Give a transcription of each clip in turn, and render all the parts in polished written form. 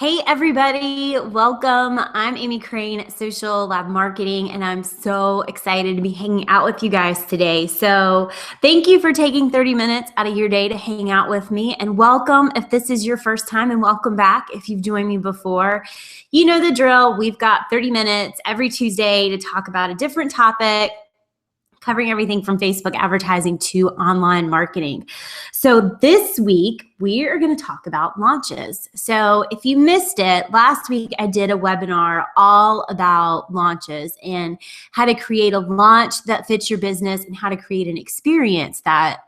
Hey everybody, welcome. I'm Amy Crane, Social Lab Marketing, and I'm so excited to be hanging out with you guys today. So thank you for taking 30 minutes out of your day to hang out with me, and welcome if this is your first time, and welcome back if you've joined me before. You know the drill. We've got 30 minutes every Tuesday to talk about a different topic, covering everything from Facebook advertising to online marketing. So this week, we are going to talk about launches. So if you missed it, last week I did a webinar all about launches and how to create a launch that fits your business and how to create an experience that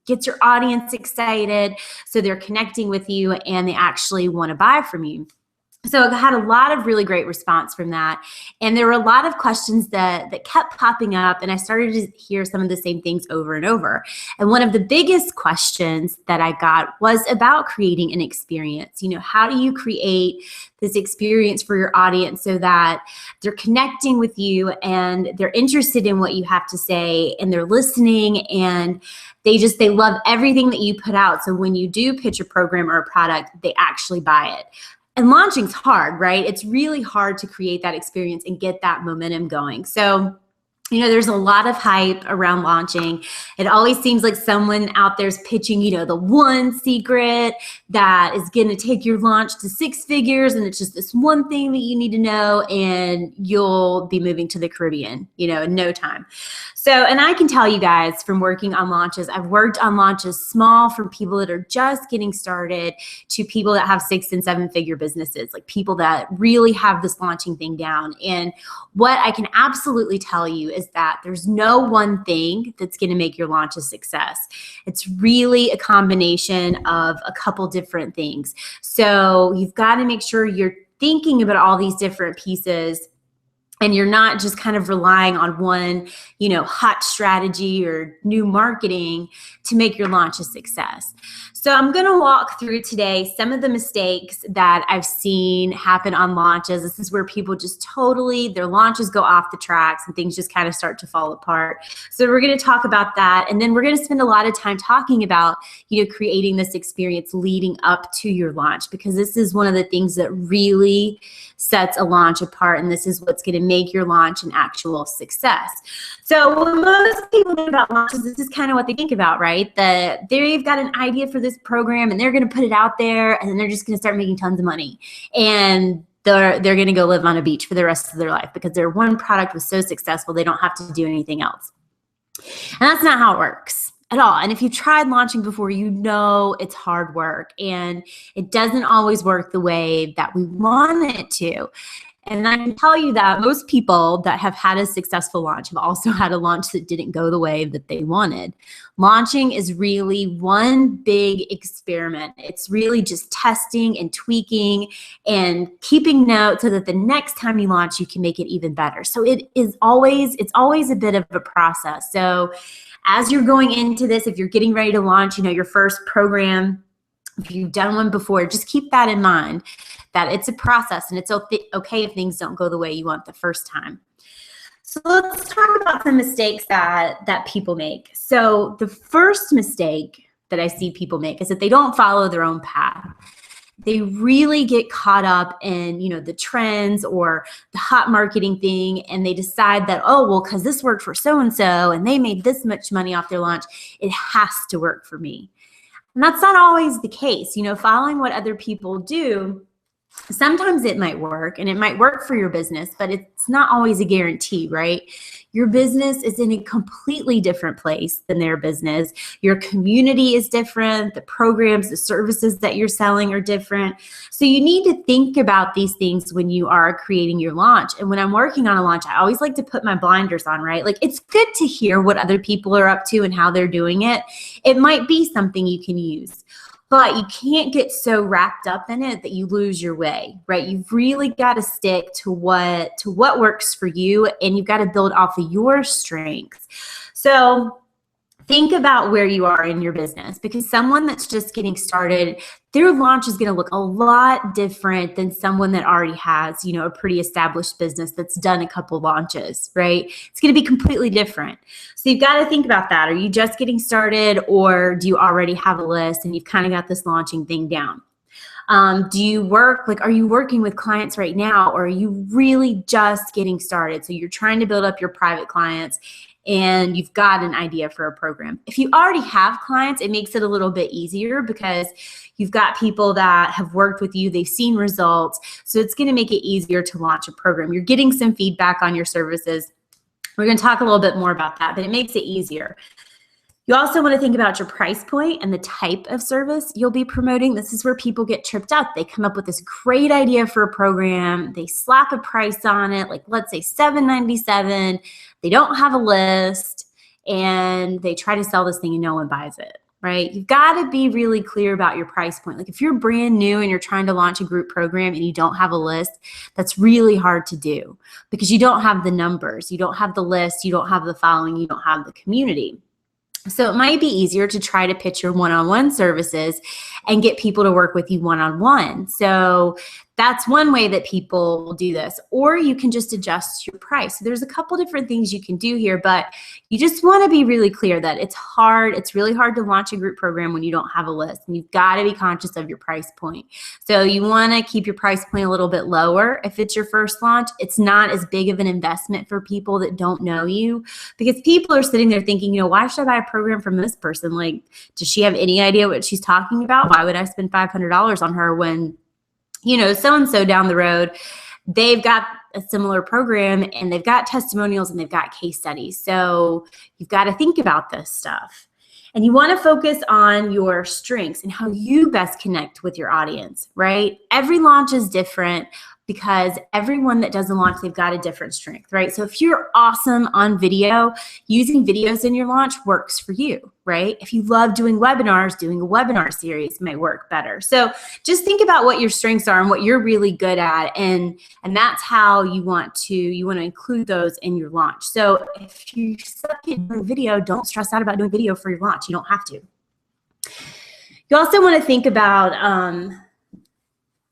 gets your audience excited so they're connecting with you and they actually want to buy from you. So I had a lot of really great response from that. And there were a lot of questions that kept popping up, and I started to hear some of the same things over and over. And one of the biggest questions that I got was about creating an experience. You know, how do you create this experience for your audience so that they're connecting with you and they're interested in what you have to say and they're listening and they love everything that you put out. So when you do pitch a program or a product, they actually buy it. And launching's hard, right? It's really hard to create that experience and get that momentum going. So, you know, there's a lot of hype around launching. It always seems like someone out there's pitching, you know, the one secret that is going to take your launch to 6 figures. And it's just this one thing that you need to know and you'll be moving to the Caribbean, you know, in no time. So, and I can tell you guys from working on launches, I've worked on launches small from people that are just getting started to people that have 6 and 7 figure businesses, like people that really have this launching thing down. And what I can absolutely tell you is that there's no one thing that's going to make your launch a success. It's really a combination of a couple different things. So you've got to make sure you're thinking about all these different pieces and you're not just kind of relying on one, you know, hot strategy or new marketing to make your launch a success. So I'm going to walk through today some of the mistakes that I've seen happen on launches. This is where people just totally, their launches go off the tracks and things just kind of start to fall apart. So we're going to talk about that. And then we're going to spend a lot of time talking about, you know, creating this experience leading up to your launch, because this is one of the things that really sets a launch apart. And this is what's going to make your launch an actual success. So when most people think about launches, this is kind of what they think about, right? That they've got an idea for this program and they're going to put it out there and then they're just going to start making tons of money. And they're going to go live on a beach for the rest of their life because their one product was so successful they don't have to do anything else. And that's not how it works at all. And if you've tried launching before, you know it's hard work and it doesn't always work the way that we want it to. And I can tell you that most people that have had a successful launch have also had a launch that didn't go the way that they wanted. Launching is really one big experiment. It's really just testing and tweaking and keeping notes so that the next time you launch, you can make it even better. So it's always a bit of a process. So as you're going into this, if you're getting ready to launch, you know, your first program, if you've done one before, just keep that in mind, that it's a process and it's okay if things don't go the way you want the first time. So let's talk about some mistakes that people make. So the first mistake that I see people make is that they don't follow their own path. They really get caught up in, you know, the trends or the hot marketing thing, and they decide that, oh, well, because this worked for so-and-so and they made this much money off their launch, it has to work for me. And that's not always the case. You know, following what other people do, sometimes it might work and it might work for your business, but it's not always a guarantee, right? Your business is in a completely different place than their business. Your community is different. The programs, the services that you're selling are different. So you need to think about these things when you are creating your launch. And when I'm working on a launch, I always like to put my blinders on, right? Like, it's good to hear what other people are up to and how they're doing it. It might be something you can use. But you can't get so wrapped up in it that you lose your way, right? You've really got to stick to what works for you, and you've got to build off of your strengths. So think about where you are in your business, because someone that's just getting started, their launch is going to look a lot different than someone that already has, you know, a pretty established business that's done a couple launches, right? It's going to be completely different. So you've got to think about that. Are you just getting started, or do you already have a list and you've kind of got this launching thing down? Do you work, like, are you working with clients right now, or are you really just getting started? So you're trying to build up your private clients and you've got an idea for a program. If you already have clients, it makes it a little bit easier because you've got people that have worked with you, they've seen results, so it's going to make it easier to launch a program. You're getting some feedback on your services. We're going to talk a little bit more about that, but it makes it easier. You also want to think about your price point and the type of service you'll be promoting. This is where people get tripped up. They come up with this great idea for a program. They slap a price on it, like let's say $7.97. They don't have a list and they try to sell this thing and no one buys it, right? You've got to be really clear about your price point. Like if you're brand new and you're trying to launch a group program and you don't have a list, that's really hard to do because you don't have the numbers, you don't have the list, you don't have the following, you don't have the community. So it might be easier to try to pitch your one-on-one services and get people to work with you one-on-one. So that's one way that people will do this. Or you can just adjust your price. So there's a couple different things you can do here, but you just want to be really clear that it's hard. It's really hard to launch a group program when you don't have a list. And you've got to be conscious of your price point. So you want to keep your price point a little bit lower. If it's your first launch, it's not as big of an investment for people that don't know you, because people are sitting there thinking, you know, why should I buy a program from this person? Like, does she have any idea what she's talking about? Why would I spend $500 on her when, you know, so-and-so down the road, they've got a similar program and they've got testimonials and they've got case studies. So you've got to think about this stuff. And you want to focus on your strengths and how you best connect with your audience, right? Every launch is different because everyone that does a launch, they've got a different strength, right? So if you're awesome on video, using videos in your launch works for you, right? If you love doing webinars, doing a webinar series may work better. So just think about what your strengths are and what you're really good at, and that's how you want to include those in your launch. So if you suck at doing video, don't stress out about doing video for your launch. You don't have to. You also want to think about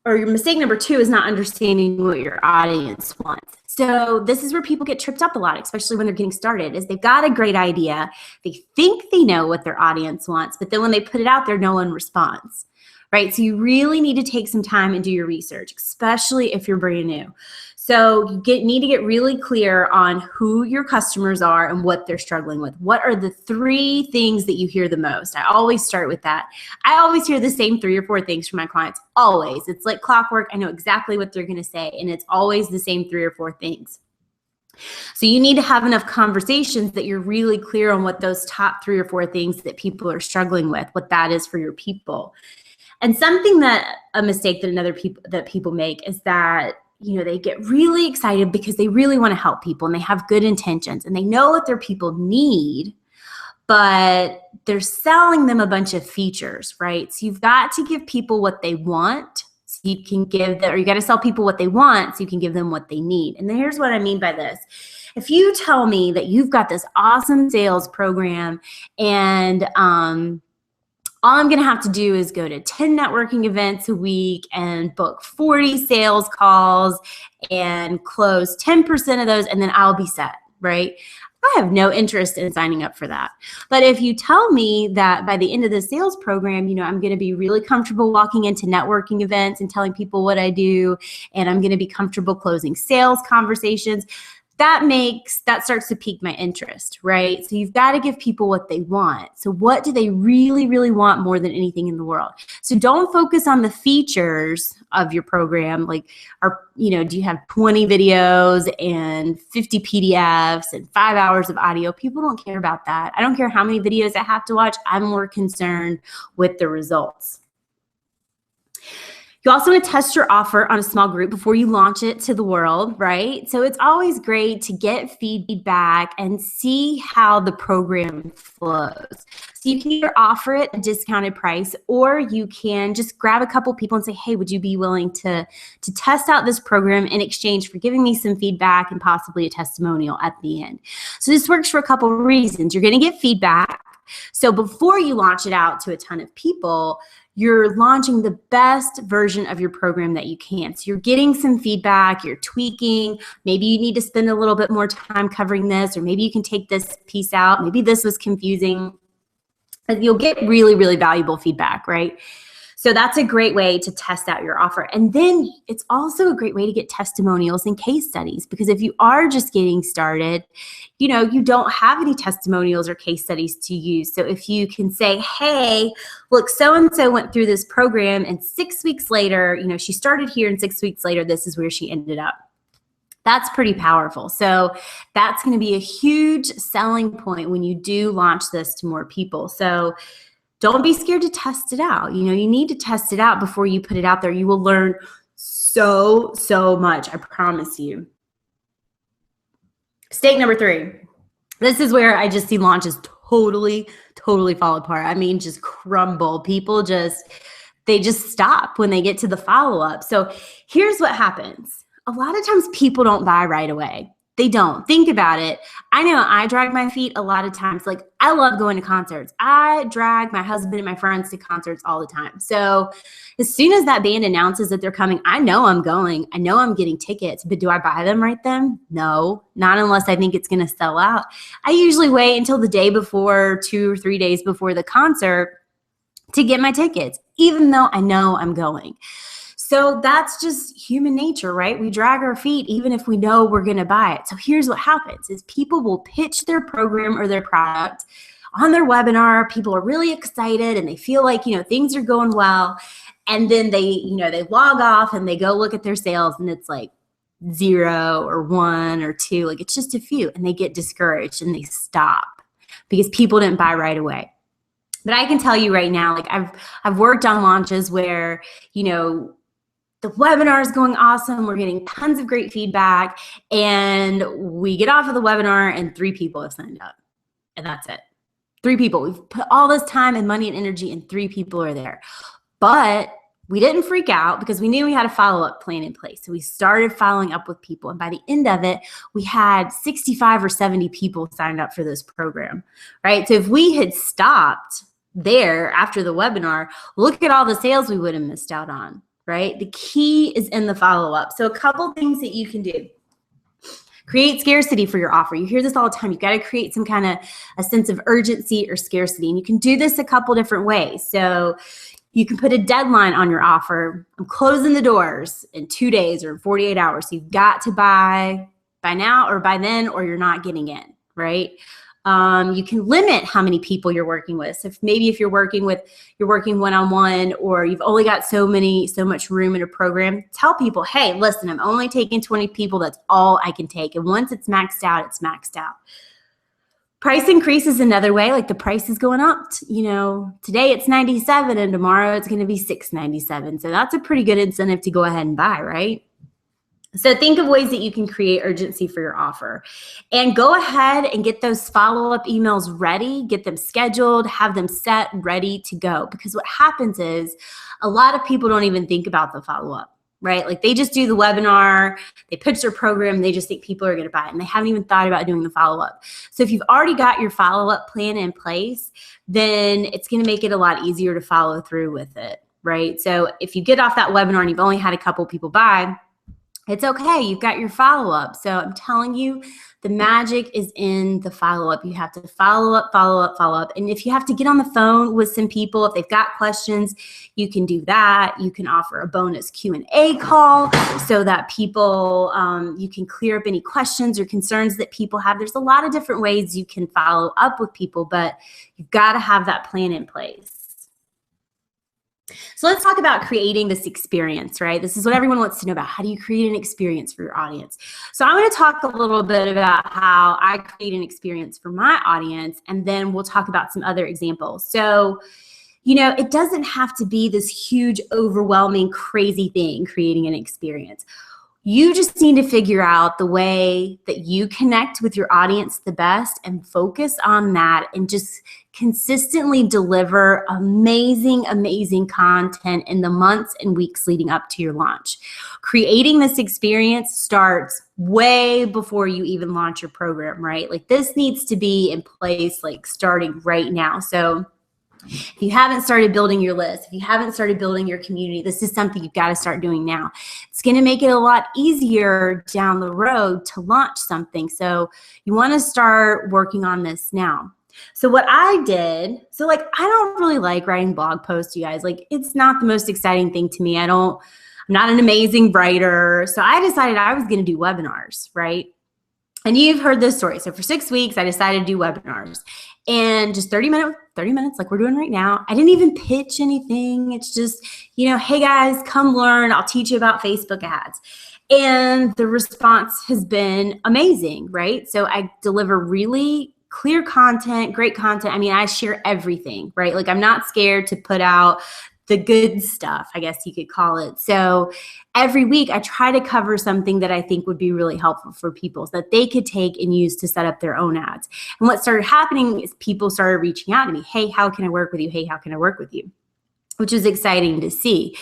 or your mistake number 2 is not understanding what your audience wants. So this is where people get tripped up a lot, especially when they're getting started, is they've got a great idea. They think they know what their audience wants, but then when they put it out there, no one responds, right? So you really need to take some time and do your research, especially if you're brand new. So you need to get really clear on who your customers are and what they're struggling with. What are the 3 things that you hear the most? I always start with that. I always hear the same 3 or 4 things from my clients, always. It's like clockwork. I know exactly what they're going to say, and it's always the same 3 or 4 things. So you need to have enough conversations that you're really clear on what those top 3 or 4 things that people are struggling with, what that is for your people. And a mistake that people make is that, you know, they get really excited because they really want to help people and they have good intentions and they know what their people need, but they're selling them a bunch of features, right? So you've got to give people what they want so you can give them, or you got to sell people what they want so you can give them what they need. And then here's what I mean by this. If you tell me that you've got this awesome sales program and all I'm going to have to do is go to 10 networking events a week and book 40 sales calls and close 10% of those, and then I'll be set, right? I have no interest in signing up for that. But if you tell me that by the end of the sales program, you know, I'm going to be really comfortable walking into networking events and telling people what I do, and I'm going to be comfortable closing sales conversations, that starts to pique my interest, right? So you've got to give people what they want. So what do they really, really want more than anything in the world? So don't focus on the features of your program, like, do you have 20 videos and 50 PDFs and 5 hours of audio? People don't care about that. I don't care how many videos I have to watch. I'm more concerned with the results. You also want to test your offer on a small group before you launch it to the world, right? So it's always great to get feedback and see how the program flows. So you can either offer it a discounted price, or you can just grab a couple people and say, hey, would you be willing to test out this program in exchange for giving me some feedback and possibly a testimonial at the end? So this works for a couple of reasons. You're going to get feedback. So before you launch it out to a ton of people, you're launching the best version of your program that you can. So you're getting some feedback, you're tweaking, maybe you need to spend a little bit more time covering this, or maybe you can take this piece out, maybe this was confusing. You'll get really, really valuable feedback, right? So that's a great way to test out your offer. And then it's also a great way to get testimonials and case studies, because if you are just getting started, you know, you don't have any testimonials or case studies to use. So if you can say, hey, look, so-and-so went through this program and 6 weeks later, you know, she started here and 6 weeks later, this is where she ended up. That's pretty powerful. So that's going to be a huge selling point when you do launch this to more people. So don't be scared to test it out. You know, you need to test it out before you put it out there. You will learn so much, I promise you. Mistake number 3. This is where I just see launches totally fall apart. I mean, just crumble. People they just stop when they get to the follow-up. So here's what happens. A lot of times people don't buy right away. They don't. Think about it. I know I drag my feet a lot of times. Like, I love going to concerts. I drag my husband and my friends to concerts all the time. So as soon as that band announces that they're coming, I know I'm going. I know I'm getting tickets, but do I buy them right then? No, not unless I think it's going to sell out. I usually wait until the day before, 2 or 3 days before the concert to get my tickets, even though I know I'm going. So that's just human nature, right? We drag our feet even if we know we're going to buy it. So here's what happens is people will pitch their program or their product on their webinar. People are really excited and they feel like, you know, things are going well. And then they log off and they go look at their sales and it's like 0 or 1 or 2, like it's just a few, and they get discouraged and they stop because people didn't buy right away. But I can tell you right now, like I've worked on launches where, you know, the webinar is going awesome. We're getting tons of great feedback, and we get off of the webinar and 3 people have signed up, and that's it. 3 people. We've put all this time and money and energy, and 3 people are there. But we didn't freak out because we knew we had a follow-up plan in place. So we started following up with people, and by the end of it, we had 65 or 70 people signed up for this program, right? So if we had stopped there after the webinar, look at all the sales we would have missed out on. Right? The key is in the follow-up. So a couple things that you can do. Create scarcity for your offer. You hear this all the time. You've got to create some kind of a sense of urgency or scarcity. And you can do this a couple different ways. So you can put a deadline on your offer. I'm closing the doors in 2 days or 48 hours. So you've got to buy by now or by then, or you're not getting in, right? You can limit how many people you're working with. So if you're working one-on-one, or you've only got so much room in a program, tell people, hey, listen, I'm only taking 20 people. That's all I can take. And once it's maxed out, it's maxed out. Price increase is another way. Like the price is going up. You know, today it's $97 and tomorrow it's going to be $6.97. So that's a pretty good incentive to go ahead and buy, right? So think of ways that you can create urgency for your offer, and go ahead and get those follow-up emails ready, get them scheduled, have them set, ready to go. Because what happens is a lot of people don't even think about the follow-up, right? Like they just do the webinar, they pitch their program, they just think people are going to buy it, and they haven't even thought about doing the follow-up. So if you've already got your follow-up plan in place, then it's going to make it a lot easier to follow through with it, right? So if you get off that webinar and you've only had a couple people buy, it's okay. You've got your follow-up. So I'm telling you, the magic is in the follow-up. You have to follow up. And if you have to get on the phone with some people, if they've got questions, you can do that. You can offer a bonus Q&A call so that people, you can clear up any questions or concerns that people have. There's a lot of different ways you can follow up with people, but you've got to have that plan in place. So let's talk about creating this experience, right? This is what everyone wants to know about. How do you create an experience for your audience? So I'm going to talk a little bit about how I create an experience for my audience, and then we'll talk about some other examples. So, you know, it doesn't have to be this huge, overwhelming, crazy thing, creating an experience. You just need to figure out the way that you connect with your audience the best and focus on that, and just consistently deliver amazing, amazing content in the months and weeks leading up to your launch. Creating this experience starts way before you even launch your program, right? Like this needs to be in place, like starting right now. So if you haven't started building your list, if you haven't started building your community, this is something you've got to start doing now. It's going to make it a lot easier down the road to launch something. So you want to start working on this now. So what I did, so like, I don't really like writing blog posts, you guys. Like, it's not the most exciting thing to me. I'm not an amazing writer. So I decided I was going to do webinars, right? And you've heard this story. So for 6 weeks, I decided to do webinars, and just 30 minutes like we're doing right now. I didn't even pitch anything. It's just, hey guys, come learn. I'll teach you about Facebook ads. And the response has been amazing, right? So I deliver really clear content, great content. I mean, I share everything, right? Like, I'm not scared to put out the good stuff, I guess you could call it. So every week I try to cover something that I think would be really helpful for people so that they could take and use to set up their own ads. And what started happening is people started reaching out to me. Hey, how can I work with you? Hey, how can I work with you? Which is exciting to see.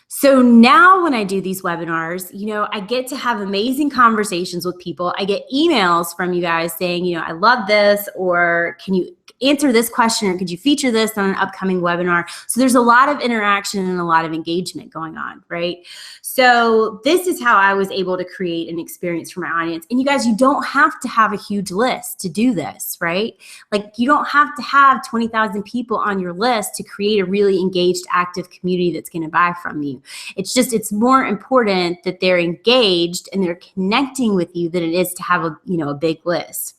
So now when I do these webinars, I get to have amazing conversations with people. I get emails from you guys saying, I love this, or can you answer this question, or could you feature this on an upcoming webinar? So there's a lot of interaction and a lot of engagement going on, right? So this is how I was able to create an experience for my audience. And you guys, you don't have to have a huge list to do this, right? Like, you don't have to have 20,000 people on your list to create a really engaged, active community that's going to buy from you. It's more important that they're engaged and they're connecting with you than it is to have a big list.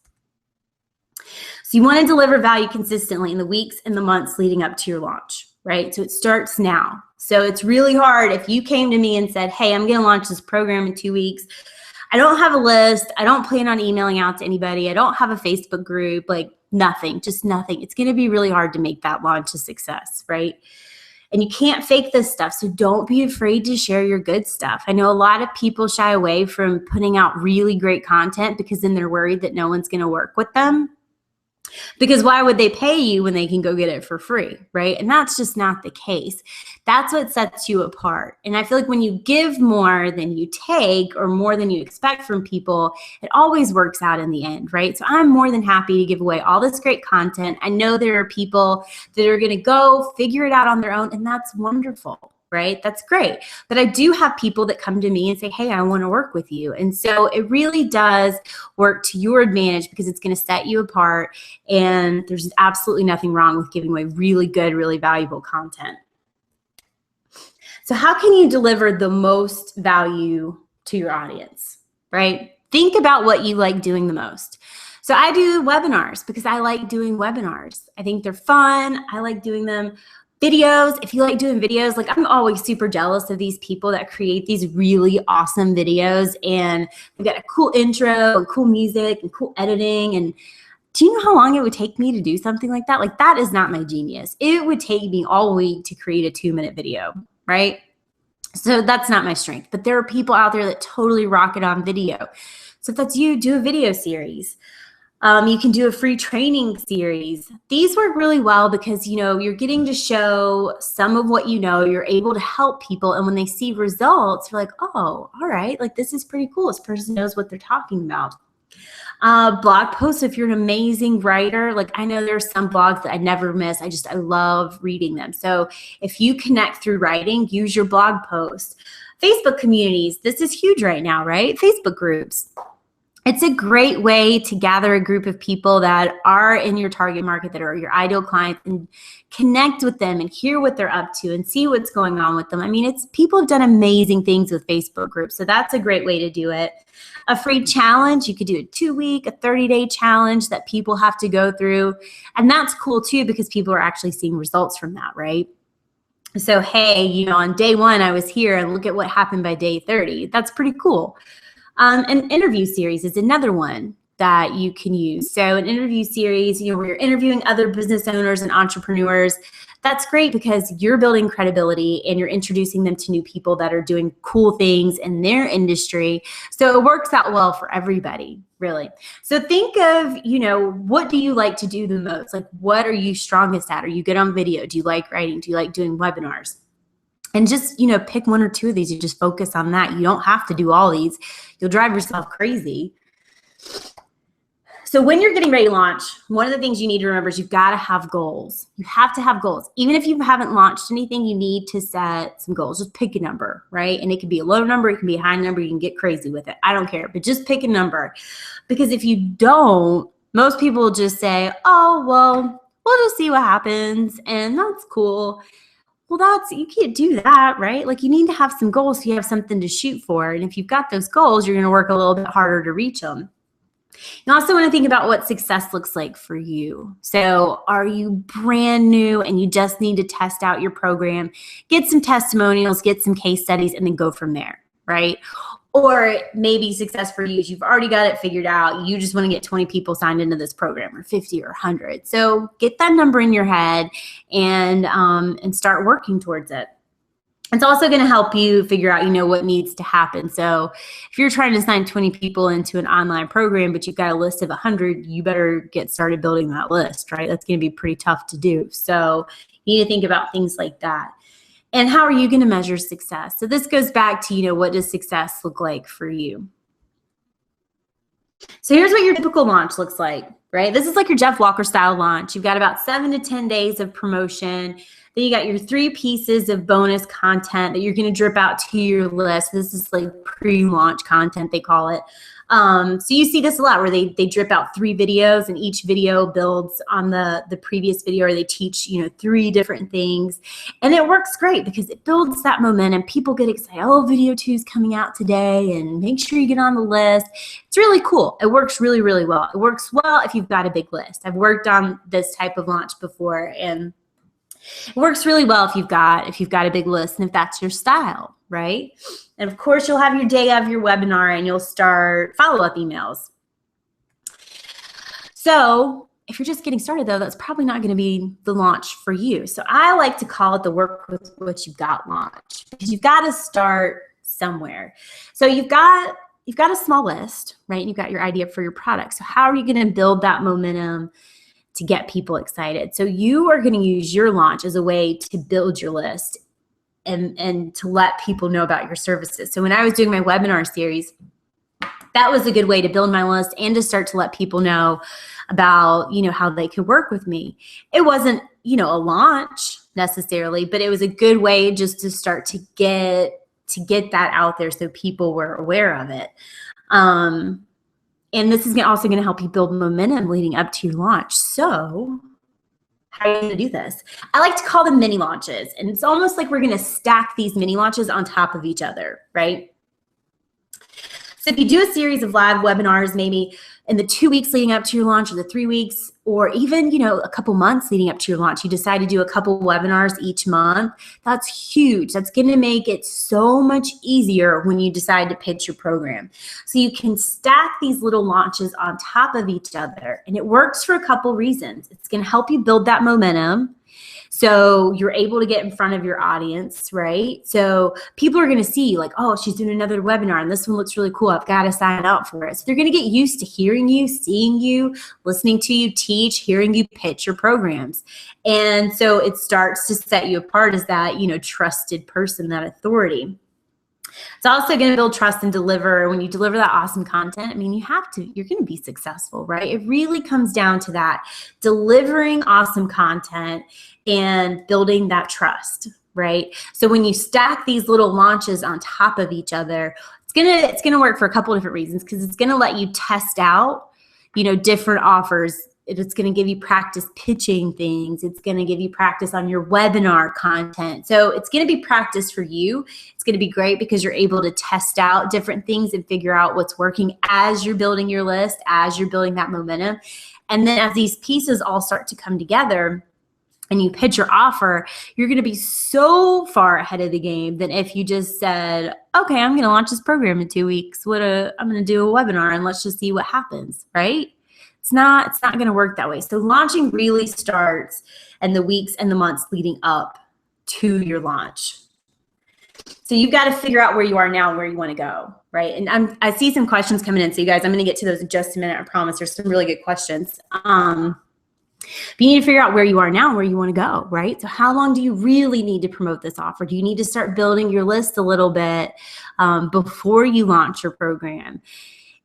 So you want to deliver value consistently in the weeks and the months leading up to your launch, right? So it starts now. So it's really hard if you came to me and said, hey, I'm going to launch this program in 2 weeks. I don't have a list. I don't plan on emailing out to anybody. I don't have a Facebook group, like nothing, just nothing. It's going to be really hard to make that launch a success, right? And you can't fake this stuff. So don't be afraid to share your good stuff. I know a lot of people shy away from putting out really great content because then they're worried that no one's going to work with them. Because why would they pay you when they can go get it for free, right? And that's just not the case. That's what sets you apart. And I feel like when you give more than you take, or more than you expect from people, it always works out in the end, right? So I'm more than happy to give away all this great content. I know there are people that are going to go figure it out on their own, and that's wonderful, right? That's great. But I do have people that come to me and say, hey, I want to work with you. And so it really does work to your advantage because it's going to set you apart. And there's absolutely nothing wrong with giving away really good, really valuable content. So how can you deliver the most value to your audience, right? Think about what you like doing the most. So I do webinars because I like doing webinars. I think they're fun. I like doing them. Videos, if you like doing videos, like, I'm always super jealous of these people that create these really awesome videos, and they've got a cool intro and cool music and cool editing. And do you know how long it would take me to do something like that? Like, that is not my genius. It would take me all week to create a 2-minute video, right? So that's not my strength. But there are people out there that totally rock it on video. So if that's you, do a video series. You can do a free training series. These work really well because, you're getting to show some of what you know. You're able to help people. And when they see results, you're like, oh, all right, like, this is pretty cool. This person knows what they're talking about. Blog posts, if you're an amazing writer, like, I know there's some blogs that I never miss. I love reading them. So if you connect through writing, use your blog post. Facebook communities, this is huge right now, right? Facebook groups. It's a great way to gather a group of people that are in your target market, that are your ideal clients, and connect with them and hear what they're up to and see what's going on with them. I mean, people have done amazing things with Facebook groups, so that's a great way to do it. A free challenge, you could do a 2-week, a 30-day challenge that people have to go through, and that's cool too because people are actually seeing results from that, right? So, hey, on day 1 I was here, and look at what happened by day 30. That's pretty cool. An interview series is another one that you can use. So an interview series, where you're interviewing other business owners and entrepreneurs, that's great because you're building credibility and you're introducing them to new people that are doing cool things in their industry. So it works out well for everybody, really. So think of, what do you like to do the most? Like, what are you strongest at? Are you good on video? Do you like writing? Do you like doing webinars? And just, pick 1 or 2 of these. You just focus on that. You don't have to do all these. You'll drive yourself crazy. So when you're getting ready to launch, one of the things you need to remember is you've got to have goals. You have to have goals. Even if you haven't launched anything, you need to set some goals. Just pick a number, right? And it can be a low number. It can be a high number. You can get crazy with it. I don't care. But just pick a number. Because if you don't, Most people just say, oh, well, we'll just see what happens, and that's cool. Well, you can't do that, right? Like, you need to have some goals so you have something to shoot for. And if you've got those goals, you're going to work a little bit harder to reach them. You also want to think about what success looks like for you. So are you brand new and you just need to test out your program, get some testimonials, get some case studies, and then go from there, right? Or maybe success for you is you've already got it figured out. You just want to get 20 people signed into this program, or 50 or 100. So get that number in your head and start working towards it. It's also going to help you figure out, what needs to happen. So if you're trying to sign 20 people into an online program, but you've got a list of 100, you better get started building that list, right? That's going to be pretty tough to do. So you need to think about things like that. And how are you going to measure success? So this goes back to, what does success look like for you? So here's what your typical launch looks like, right? This is like your Jeff Walker style launch. You've got about 7 to 10 days of promotion. Then you got your 3 pieces of bonus content that you're going to drip out to your list. This is like pre-launch content, they call it. So you see this a lot where they drip out 3 videos, and each video builds on the previous video, or they teach, 3 different things. And it works great because it builds that momentum. People get excited. Oh, video 2 is coming out today, and make sure you get on the list. It's really cool. It works really, really well. It works well if you've got a big list. I've worked on this type of launch before, and it works really well if you've got a big list and if that's your style, right? And of course, you'll have your day of your webinar and you'll start follow-up emails. So if you're just getting started, though, that's probably not going to be the launch for you. So I like to call it the work with what you've got launch, because you've got to start somewhere. So you've got a small list, right? And you've got your idea for your product. So how are you going to build that momentum to get people excited? So you are going to use your launch as a way to build your list and to let people know about your services. So when I was doing my webinar series, that was a good way to build my list and to start to let people know about, how they could work with me. It wasn't, a launch necessarily, but it was a good way just to start to get that out there so people were aware of it. And this is also going to help you build momentum leading up to your launch. So how are you going to do this? I like to call them mini launches. And it's almost like we're going to stack these mini launches on top of each other, right? So if you do a series of live webinars, maybe in the 2 weeks leading up to your launch, or the 3 weeks, or even, a couple months leading up to your launch, you decide to do a couple webinars each month, that's huge. That's going to make it so much easier when you decide to pitch your program. So you can stack these little launches on top of each other, and it works for a couple reasons. It's going to help you build that momentum. So you're able to get in front of your audience, right? So people are going to see like, oh, she's doing another webinar and this one looks really cool. I've got to sign up for it. So they're going to get used to hearing you, seeing you, listening to you teach, hearing you pitch your programs. And so it starts to set you apart as that, trusted person, that authority. It's also going to build trust and deliver. When you deliver that awesome content, you're going to be successful, right? It really comes down to that, delivering awesome content and building that trust, right? So when you stack these little launches on top of each other, it's gonna work for a couple different reasons, because it's going to let you test out, different offers. It's going to give you practice pitching things. It's going to give you practice on your webinar content. So it's going to be practice for you. It's going to be great because you're able to test out different things and figure out what's working as you're building your list, as you're building that momentum. And then as these pieces all start to come together and you pitch your offer, you're going to be so far ahead of the game than if you just said, okay, I'm going to launch this program in 2 weeks. I'm going to do a webinar and let's just see what happens, right? It's not going to work that way. So launching really starts in the weeks and the months leading up to your launch. So you've got to figure out where you are now and where you want to go, right? And I see some questions coming in. So you guys, I'm going to get to those in just a minute. I promise there's some really good questions. But you need to figure out where you are now and where you want to go, right? So how long do you really need to promote this offer? Do you need to start building your list a little bit before you launch your program?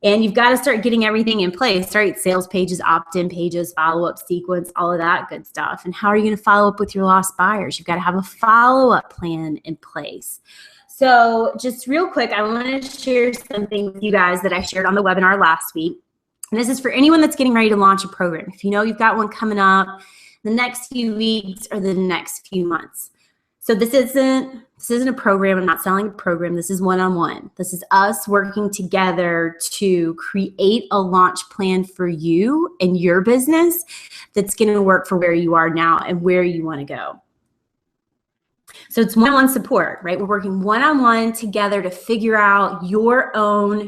And you've got to start getting everything in place, right? Sales pages, opt-in pages, follow-up sequence, all of that good stuff. And how are you going to follow up with your lost buyers? You've got to have a follow-up plan in place. So just real quick, I want to share something with you guys that I shared on the webinar last week. And this is for anyone that's getting ready to launch a program. If you know you've got one coming up the next few weeks or the next few months. So this isn't a program. I'm not selling a program. This is one-on-one. This is us working together to create a launch plan for you and your business that's going to work for where you are now and where you want to go. So it's one-on-one support, right? We're working one-on-one together to figure out your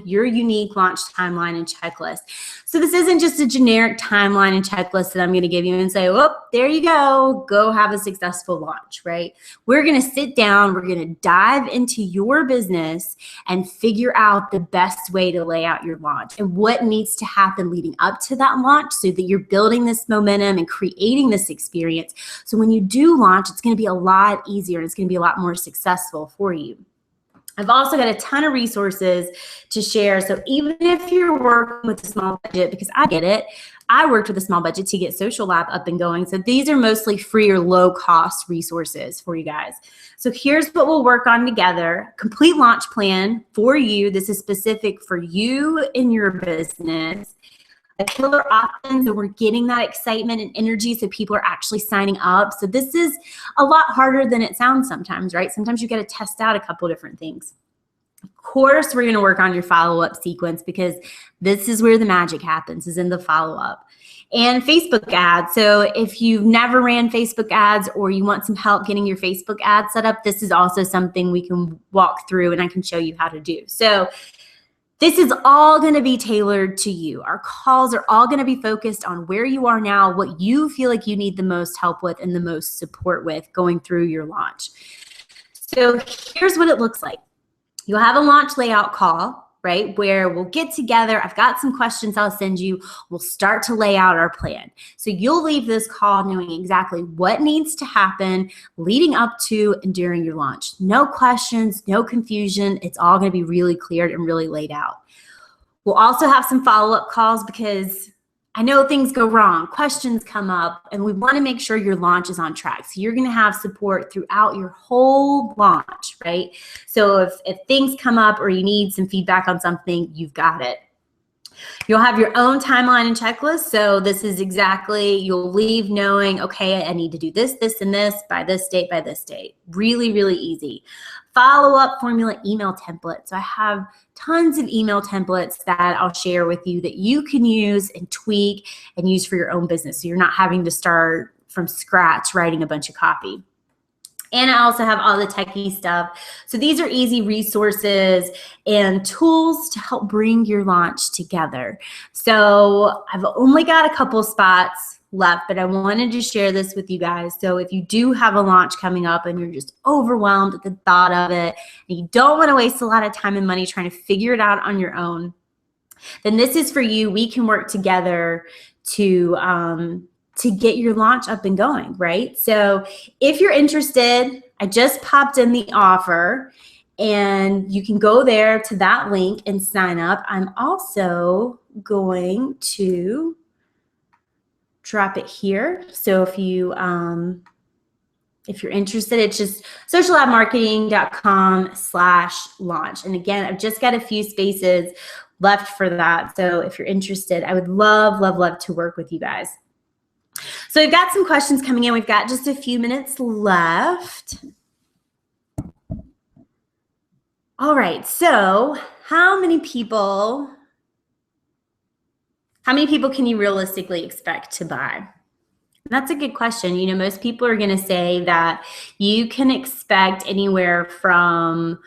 unique launch timeline and checklist. So this isn't just a generic timeline and checklist that I'm going to give you and say, oh, there you go have a successful launch, right? We're going to sit down, we're going to dive into your business and figure out the best way to lay out your launch and what needs to happen leading up to that launch so that you're building this momentum and creating this experience. So when you do launch, it's going to be a lot easier and it's going to be a lot more successful for you. I've also got a ton of resources to share. So even if you're working with a small budget, because I get it, I worked with a small budget to get Social Lab up and going. So these are mostly free or low cost resources for you guys. So here's what we'll work on together. Complete launch plan for you. This is specific for you and your business. A killer opt-in, so we're getting that excitement and energy so people are actually signing up. So this is a lot harder than it sounds sometimes, right? Sometimes you got to test out a couple different things. Of course, we're going to work on your follow-up sequence because this is where the magic happens, is in the follow-up. And Facebook ads. So if you've never ran Facebook ads or you want some help getting your Facebook ads set up, this is also something we can walk through and I can show you how to do. So this is all going to be tailored to you. Our calls are all going to be focused on where you are now, what you feel like you need the most help with and the most support with going through your launch. So here's what it looks like. You'll have a launch layout call, right, where we'll get together. I've got some questions I'll send you. We'll start to lay out our plan. So you'll leave this call knowing exactly what needs to happen leading up to and during your launch. No questions, no confusion. It's all going to be really cleared and really laid out. We'll also have some follow-up calls because I know things go wrong, questions come up, and we want to make sure your launch is on track. So you're going to have support throughout your whole launch, right? So if things come up or you need some feedback on something, you've got it. You'll have your own timeline and checklist. So this is exactly, you'll leave knowing, okay, I need to do this, this, and this by this date, by this date. Really, really easy. Follow-up formula email template. So I have tons of email templates that I'll share with you that you can use and tweak and use for your own business. So you're not having to start from scratch writing a bunch of copy. And I also have all the techie stuff. So these are easy resources and tools to help bring your launch together. So I've only got a couple spots left, but I wanted to share this with you guys. So if you do have a launch coming up and you're just overwhelmed at the thought of it, and you don't want to waste a lot of time and money trying to figure it out on your own, then this is for you. We can work together to get your launch up and going, right? So if you're interested, I just popped in the offer and you can go there to that link and sign up. I'm also going to drop it here. So if you're interested, it's just sociallabmarketing.com/launch. And again, I've just got a few spaces left for that. So if you're interested, I would love, love, love to work with you guys. So we've got some questions coming in. We've got just a few minutes left. All right, so how many people can you realistically expect to buy? That's a good question. You know, most people are going to say that you can expect anywhere from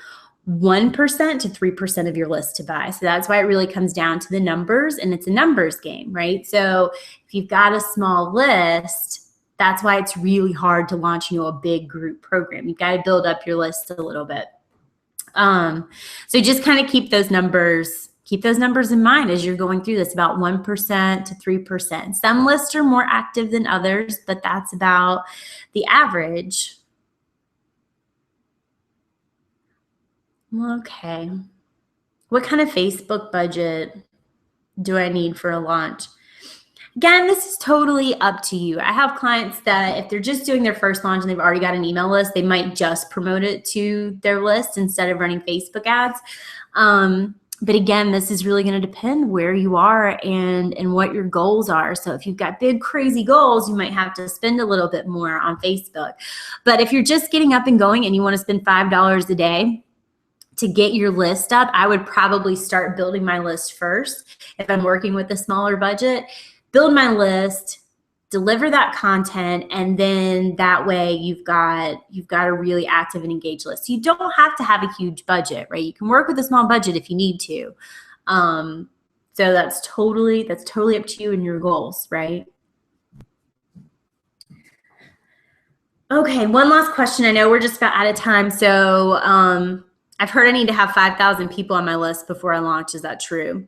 1% to 3% of your list to buy. So that's why it really comes down to the numbers, and it's a numbers game, right? So if you've got a small list, that's why it's really hard to launch, a big group program. You've got to build up your list a little bit. So just kind of keep those numbers in mind as you're going through this, about 1% to 3%. Some lists are more active than others, but that's about the average. Okay. What kind of Facebook budget do I need for a launch? Again, this is totally up to you. I have clients that if they're just doing their first launch and they've already got an email list, they might just promote it to their list instead of running Facebook ads. But again, this is really going to depend where you are and what your goals are. So if you've got big, crazy goals, you might have to spend a little bit more on Facebook. But if you're just getting up and going and you want to spend $5 a day to get your list up, I would probably start building my list first. If I'm working with a smaller budget, build my list, deliver that content, and then that way you've got a really active and engaged list. So you don't have to have a huge budget, right? You can work with a small budget if you need to. So that's totally up to you and your goals, right? Okay, one last question. I know we're just about out of time. So I've heard I need to have 5,000 people on my list before I launch. Is that true?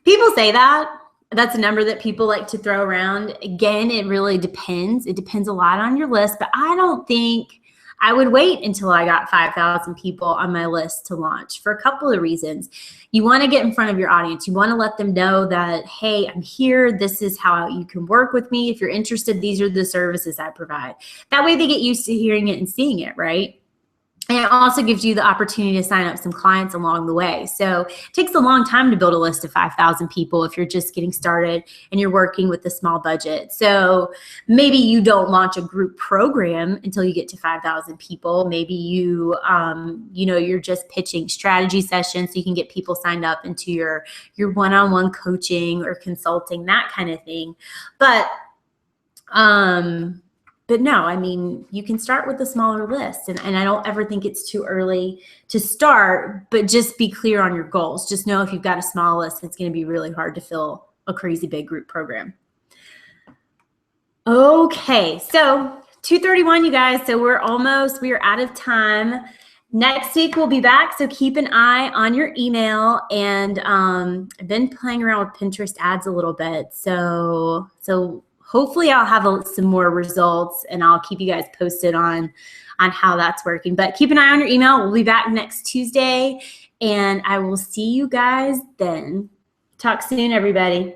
People say that. That's a number that people like to throw around. Again, it really depends. It depends a lot on your list, but I don't think I would wait until I got 5,000 people on my list to launch for a couple of reasons. You want to get in front of your audience. You want to let them know that, hey, I'm here. This is how you can work with me. If you're interested, these are the services I provide. That way they get used to hearing it and seeing it, right? And it also gives you the opportunity to sign up some clients along the way. So it takes a long time to build a list of 5,000 people if you're just getting started and you're working with a small budget. So maybe you don't launch a group program until you get to 5,000 people. Maybe you, you're just pitching strategy sessions so you can get people signed up into your one-on-one coaching or consulting, that kind of thing. But no, I mean, you can start with a smaller list, and I don't ever think it's too early to start, but just be clear on your goals. Just know if you've got a small list, it's going to be really hard to fill a crazy big group program. Okay, so 2:31, you guys. So we are out of time. Next week we'll be back, so keep an eye on your email. And I've been playing around with Pinterest ads a little bit, so hopefully I'll have some more results, and I'll keep you guys posted on how that's working. But keep an eye on your email. We'll be back next Tuesday, and I will see you guys then. Talk soon, everybody.